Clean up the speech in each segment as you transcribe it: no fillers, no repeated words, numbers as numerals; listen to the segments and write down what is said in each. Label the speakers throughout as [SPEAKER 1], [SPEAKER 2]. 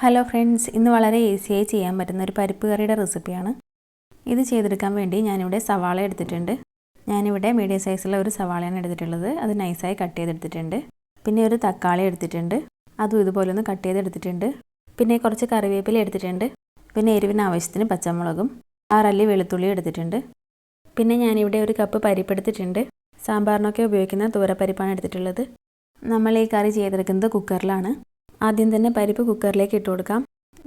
[SPEAKER 1] Hello friends, ഇന്ന് വളരെ ഈസിയായി ചെയ്യാൻ പറ്റുന്ന ഒരു പരിപ്പ് കറിയുടെ റെസിപ്പിയാണ്. ഇത് ചെയ്തെടുക്കാൻ വേണ്ടി ഞാനിവിടെ സവാള എടുത്തിട്ടുണ്ട്. ഞാനിവിടെ മീഡിയം സൈസുള്ള ഒരു സവാളയാണ് എടുത്തിട്ടുള്ളത്. അത് നൈസായി കട്ട് ചെയ്തെടുത്തിട്ടുണ്ട്. പിന്നെ ഒരു തക്കാളി എടുത്തിട്ടുണ്ട്, അതും ഇതുപോലെ ഒന്ന് കട്ട് ചെയ്തെടുത്തിട്ടുണ്ട്. പിന്നെ കുറച്ച് കറിവേപ്പില എടുത്തിട്ടുണ്ട്. പിന്നെ എരിവിന് ആവശ്യത്തിന് പച്ചമുളകും 6 അല്ലി വെളുത്തുള്ളി എടുത്തിട്ടുണ്ട്. പിന്നെ ഞാനിവിടെ ഒരു കപ്പ് പരിപ്പ് എടുത്തിട്ടുണ്ട്. സാമ്പാറിനൊക്കെ ഉപയോഗിക്കുന്ന തൂരപ്പരിപ്പാണ് എടുത്തിട്ടുള്ളത്. നമ്മൾ ഈ കറി ചെയ്തെടുക്കുന്നത് കുക്കറിലാണ്. ആദ്യം തന്നെ പരിപ്പ് കുക്കറിലേക്ക് ഇട്ട് കൊടുക്കാം.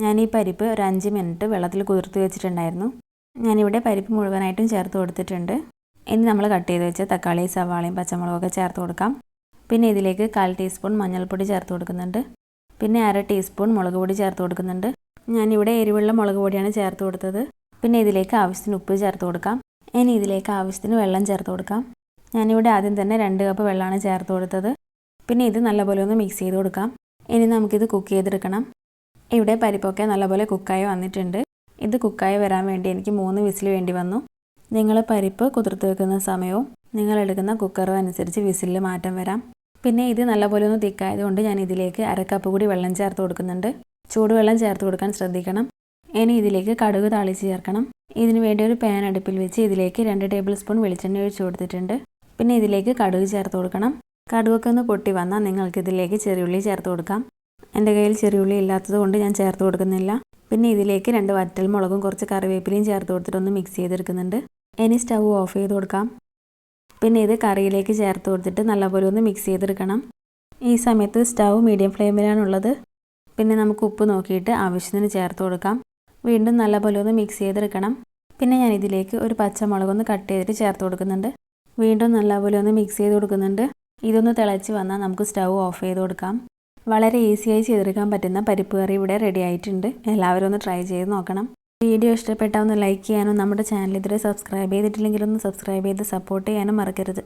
[SPEAKER 1] ഞാൻ ഈ പരിപ്പ് ഒരു 5 മിനിറ്റ് വെള്ളത്തിൽ കുതിർത്ത് വെച്ചിട്ടുണ്ടായിരുന്നു. ഞാനിവിടെ പരിപ്പ് മുഴുവനായിട്ടും ചേർത്ത് കൊടുത്തിട്ടുണ്ട്. ഇനി നമ്മൾ കട്ട് ചെയ്ത് വെച്ച തക്കാളി, സവാളയും പച്ചമുളകൊക്കെ ചേർത്ത് കൊടുക്കാം. പിന്നെ ഇതിലേക്ക് 1/4 ടീസ്പൂൺ മഞ്ഞൾപ്പൊടി ചേർത്ത് കൊടുക്കുന്നുണ്ട്. പിന്നെ 1/2 ടീസ്പൂൺ മുളക് പൊടി ചേർത്ത് കൊടുക്കുന്നുണ്ട്. ഞാനിവിടെ എരിവുള്ള മുളക് പൊടിയാണ് ചേർത്ത് കൊടുത്തത്. പിന്നെ ഇതിലേക്ക് ആവശ്യത്തിന് ഉപ്പ് ചേർത്ത് കൊടുക്കാം. ഇനി ഇതിലേക്ക് ആവശ്യത്തിന് വെള്ളം ചേർത്ത് കൊടുക്കാം. ഞാനിവിടെ ആദ്യം തന്നെ 2 കപ്പ് വെള്ളമാണ് ചേർത്ത് കൊടുത്തത്. പിന്നെ ഇത് നല്ലപോലെ ഒന്ന് മിക്സ് ചെയ്ത് കൊടുക്കാം. ഇനി നമുക്കിത് കുക്ക് ചെയ്തെടുക്കണം. ഇവിടെ പരിപ്പൊക്കെ നല്ലപോലെ കുക്കായി വന്നിട്ടുണ്ട്. ഇത് കുക്കായി വരാൻ വേണ്ടി എനിക്ക് 3 വിസിൽ വേണ്ടി വന്നു. നിങ്ങൾ പരിപ്പ് കുതിർത്ത് വെക്കുന്ന സമയവും നിങ്ങൾ എടുക്കുന്ന കുക്കറും അനുസരിച്ച് വിസിലിൽ മാറ്റം വരാം. പിന്നെ ഇത് നല്ലപോലെ ഒന്ന് തിക്കായതുകൊണ്ട് ഞാൻ ഇതിലേക്ക് 1/2 കപ്പ് കൂടി വെള്ളം ചേർത്ത് കൊടുക്കുന്നുണ്ട്. ചൂടുവെള്ളം ചേർത്ത് കൊടുക്കാൻ ശ്രദ്ധിക്കണം. ഇനി ഇതിലേക്ക് കടുക് താളിച്ച് ചേർക്കണം. ഇതിന് വേണ്ടി ഒരു പാൻ അടുപ്പിൽ വെച്ച് ഇതിലേക്ക് 2 ടേബിൾ സ്പൂൺ വെളിച്ചെണ്ണ ഒഴിച്ച് കൊടുത്തിട്ടുണ്ട്. പിന്നെ ഇതിലേക്ക് കടുക് ചേർത്ത് കൊടുക്കണം. കടുകൊക്കെ ഒന്ന് പൊട്ടി വന്നാൽ നിങ്ങൾക്കിതിലേക്ക് ചെറിയുള്ളി ചേർത്ത് കൊടുക്കാം. എൻ്റെ കയ്യിൽ ചെറിയുള്ളി ഇല്ലാത്തത് കൊണ്ട് ഞാൻ ചേർത്ത് കൊടുക്കുന്നില്ല. പിന്നെ ഇതിലേക്ക് 2 വറ്റൽ മുളകും കുറച്ച് കറിവേപ്പിലയും ചേർത്ത് കൊടുത്തിട്ടൊന്ന് മിക്സ് ചെയ്തെടുക്കുന്നുണ്ട്. ഇനി സ്റ്റൗ ഓഫ് ചെയ്ത് കൊടുക്കാം. പിന്നെ ഇത് കറിയിലേക്ക് ചേർത്ത് കൊടുത്തിട്ട് നല്ലപോലെ ഒന്ന് മിക്സ് ചെയ്തെടുക്കണം. ഈ സമയത്ത് സ്റ്റൗ മീഡിയം ഫ്ലെയിമിലാണുള്ളത്. പിന്നെ നമുക്ക് ഉപ്പ് നോക്കിയിട്ട് ആവശ്യത്തിന് ചേർത്ത് കൊടുക്കാം. വീണ്ടും നല്ലപോലെ ഒന്ന് മിക്സ് ചെയ്തെടുക്കണം. പിന്നെ ഞാൻ ഇതിലേക്ക് ഒരു പച്ചമുളകൊന്ന് കട്ട് ചെയ്തിട്ട് ചേർത്ത് കൊടുക്കുന്നുണ്ട്. വീണ്ടും നല്ലപോലെ ഒന്ന് മിക്സ് ചെയ്ത് കൊടുക്കുന്നുണ്ട്. ഇതൊന്ന് തിളച്ച് വന്നാൽ നമുക്ക് സ്റ്റൗ ഓഫ് ചെയ്ത് കൊടുക്കാം. വളരെ ഈസിയായി ചെയ്തെടുക്കാൻ പറ്റുന്ന പരിപ്പ് കറി ഇവിടെ റെഡി ആയിട്ടുണ്ട്. എല്ലാവരും ഒന്ന് ട്രൈ ചെയ്ത് നോക്കണം. വീഡിയോ ഇഷ്ടപ്പെട്ടാൽ ഒന്ന് ലൈക്ക് ചെയ്യാനും നമ്മുടെ ചാനൽ ഇതുവരെ സബ്സ്ക്രൈബ് ചെയ്തിട്ടില്ലെങ്കിൽ ഒന്ന് സബ്സ്ക്രൈബ് ചെയ്ത് സപ്പോർട്ട് ചെയ്യാനും മറക്കരുത്.